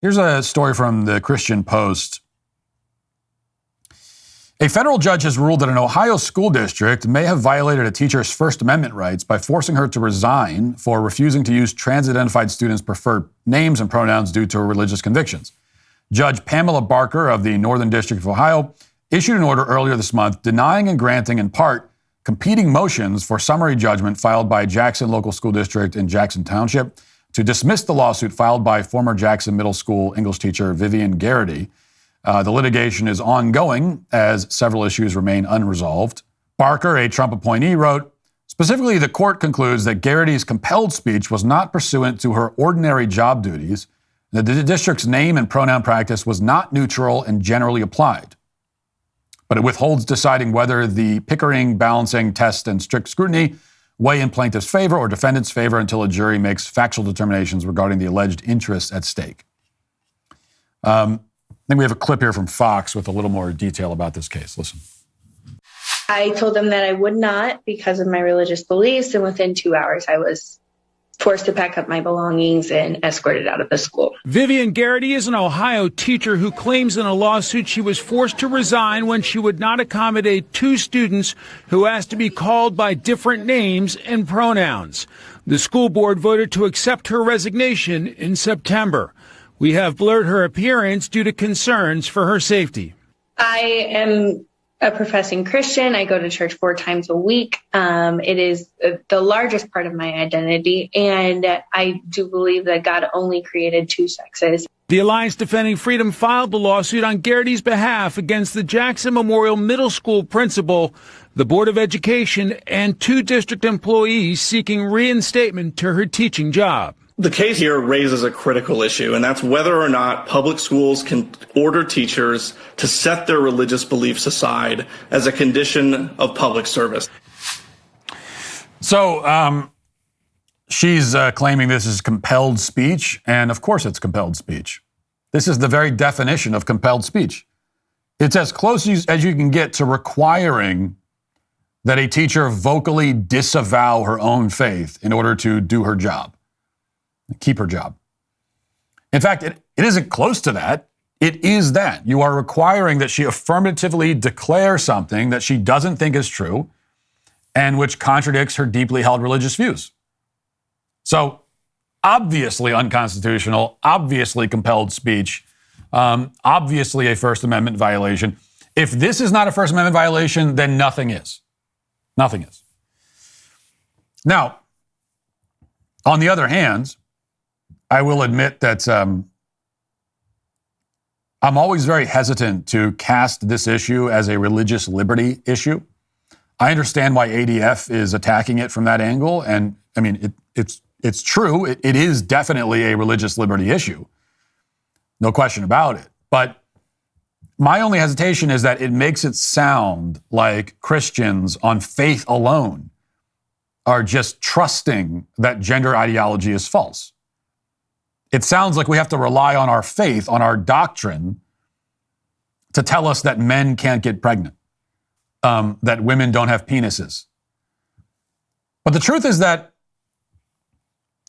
Here's a story from the Christian Post. A federal judge has ruled that an Ohio school district may have violated a teacher's First Amendment rights by forcing her to resign for refusing to use trans-identified students' preferred names and pronouns due to her religious convictions. Judge Pamela Barker of the Northern District of Ohio issued an order earlier this month denying and granting in part competing motions for summary judgment filed by Jackson Local School District in Jackson Township to dismiss the lawsuit filed by former Jackson Middle School English teacher Vivian Garrity. The litigation is ongoing as several issues remain unresolved. Barker, a Trump appointee, wrote, specifically, the court concludes that Garrity's compelled speech was not pursuant to her ordinary job duties, and that the district's name and pronoun practice was not neutral and generally applied. But it withholds deciding whether the Pickering balancing test and strict scrutiny weigh in plaintiff's favor or defendant's favor until a jury makes factual determinations regarding the alleged interests at stake. I think we have a clip here from Fox with a little more detail about this case. Listen. I told them that I would not because of my religious beliefs, and within 2 hours I was forced to pack up my belongings and escorted out of the school. Vivian Garrity is an Ohio teacher who claims in a lawsuit she was forced to resign when she would not accommodate two students who asked to be called by different names and pronouns. The school board voted to accept her resignation in September. We have blurred her appearance due to concerns for her safety. I am a professing Christian. I go to church 4 times a week. It is the largest part of my identity, and I do believe that God only created 2 sexes. The Alliance Defending Freedom filed the lawsuit on Garrity's behalf against the Jackson Memorial Middle School principal, the Board of Education, and 2 district employees seeking reinstatement to her teaching job. The case here raises a critical issue, and that's whether or not public schools can order teachers to set their religious beliefs aside as a condition of public service. So she's claiming this is compelled speech, and of course it's compelled speech. This is the very definition of compelled speech. It's as close as you can get to requiring that a teacher vocally disavow her own faith in order to do her job. Keep her job. In fact, it isn't close to that. It is that. You are requiring that she affirmatively declare something that she doesn't think is true and which contradicts her deeply held religious views. So, obviously unconstitutional, obviously compelled speech, obviously a First Amendment violation. If this is not a First Amendment violation, then nothing is. Nothing is. Now, on the other hand, I will admit that I'm always very hesitant to cast this issue as a religious liberty issue. I understand why ADF is attacking it from that angle, and I mean it's true. It is definitely a religious liberty issue, no question about it. But my only hesitation is that it makes it sound like Christians on faith alone are just trusting that gender ideology is false. It sounds like we have to rely on our faith, on our doctrine, to tell us that men can't get pregnant, that women don't have penises. But the truth is that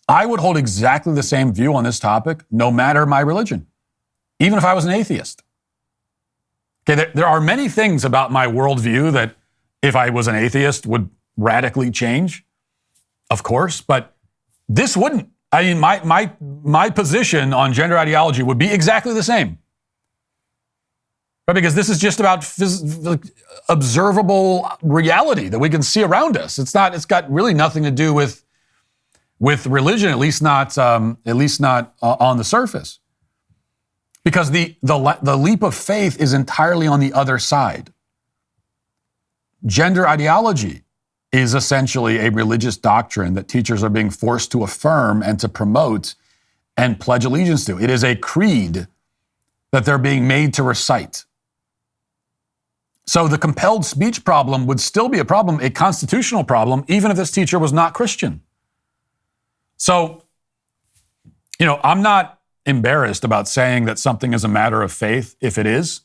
I would hold exactly the same view on this topic, no matter my religion, even if I was an atheist. Okay, there are many things about my worldview that, if I was an atheist, would radically change, of course, but this wouldn't. I mean, my position on gender ideology would be exactly the same. Right? Because this is just about observable reality that we can see around us. It's got really nothing to do with religion, at least not on the surface. Because the leap of faith is entirely on the other side. Gender ideology is essentially a religious doctrine that teachers are being forced to affirm and to promote and pledge allegiance to. It is a creed that they're being made to recite. So the compelled speech problem would still be a problem, a constitutional problem, even if this teacher was not Christian. So, I'm not embarrassed about saying that something is a matter of faith if it is.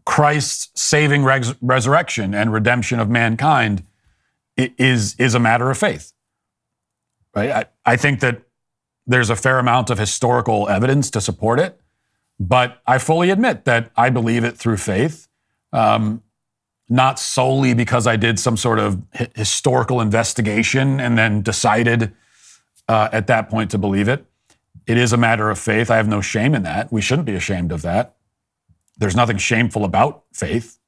Christ's saving resurrection and redemption of mankind is a matter of faith, right? I think that there's a fair amount of historical evidence to support it, but I fully admit that I believe it through faith, not solely because I did some sort of historical investigation and then decided at that point to believe it. It is a matter of faith. I have no shame in that. We shouldn't be ashamed of that. There's nothing shameful about faith,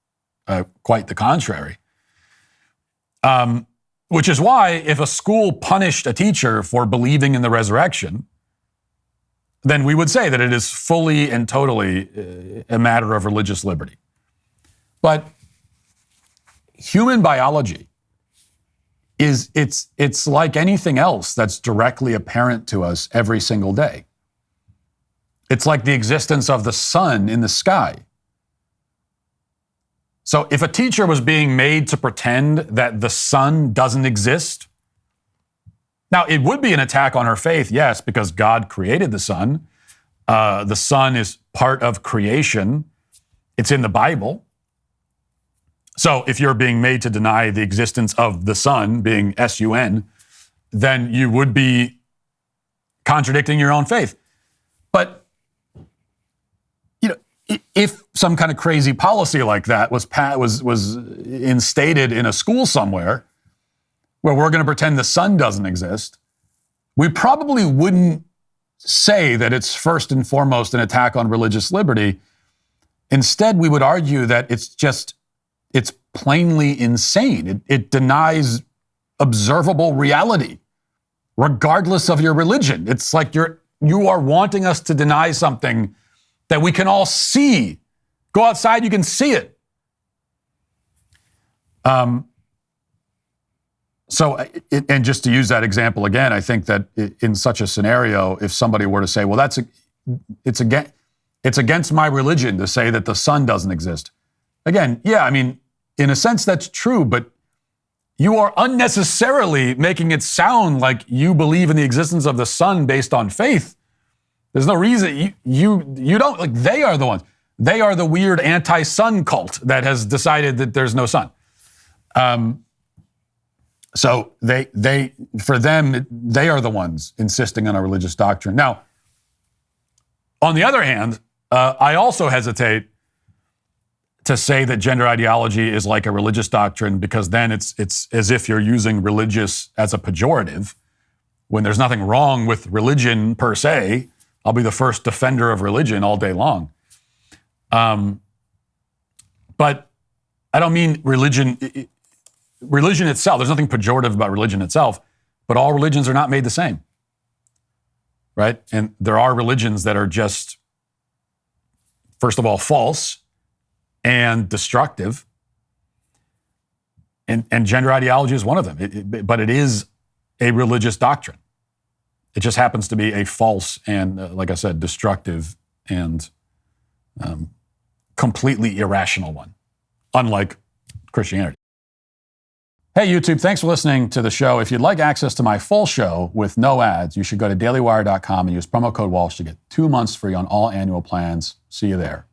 quite the contrary. Which is why if a school punished a teacher for believing in the resurrection, then we would say that it is fully and totally a matter of religious liberty. But human biology it's like anything else that's directly apparent to us every single day. It's like the existence of the sun in the sky. So if a teacher was being made to pretend that the sun doesn't exist, now it would be an attack on her faith, yes, because God created the sun. The sun is part of creation. It's in the Bible. So if you're being made to deny the existence of the sun, being S-U-N, then you would be contradicting your own faith. But if some kind of crazy policy like that was instated in a school somewhere where we're going to pretend the sun doesn't exist, we probably wouldn't say that it's first and foremost an attack on religious liberty. Instead, we would argue that it's plainly insane. It denies observable reality, regardless of your religion. It's like you are wanting us to deny something that we can all see. Go outside, you can see it. And just to use that example again, I think that in such a scenario, if somebody were to say, well, it's against my religion to say that the sun doesn't exist. Again, yeah, I mean, in a sense that's true, but you are unnecessarily making it sound like you believe in the existence of the sun based on faith. There's no reason you don't, like, they are the ones. They are the weird anti-sun cult that has decided that there's no sun. So for them, they are the ones insisting on a religious doctrine. Now, on the other hand, I also hesitate to say that gender ideology is like a religious doctrine, because then it's as if you're using religious as a pejorative when there's nothing wrong with religion per se. I'll be the first defender of religion all day long. But I don't mean religion itself. There's nothing pejorative about religion itself, but all religions are not made the same, right? And there are religions that are just, first of all, false and destructive. And gender ideology is one of them. But it is a religious doctrine. It just happens to be a false and, like I said, destructive and completely irrational one, unlike Christianity. Hey, YouTube, thanks for listening to the show. If you'd like access to my full show with no ads, you should go to dailywire.com and use promo code Walsh to get 2 months free on all annual plans. See you there.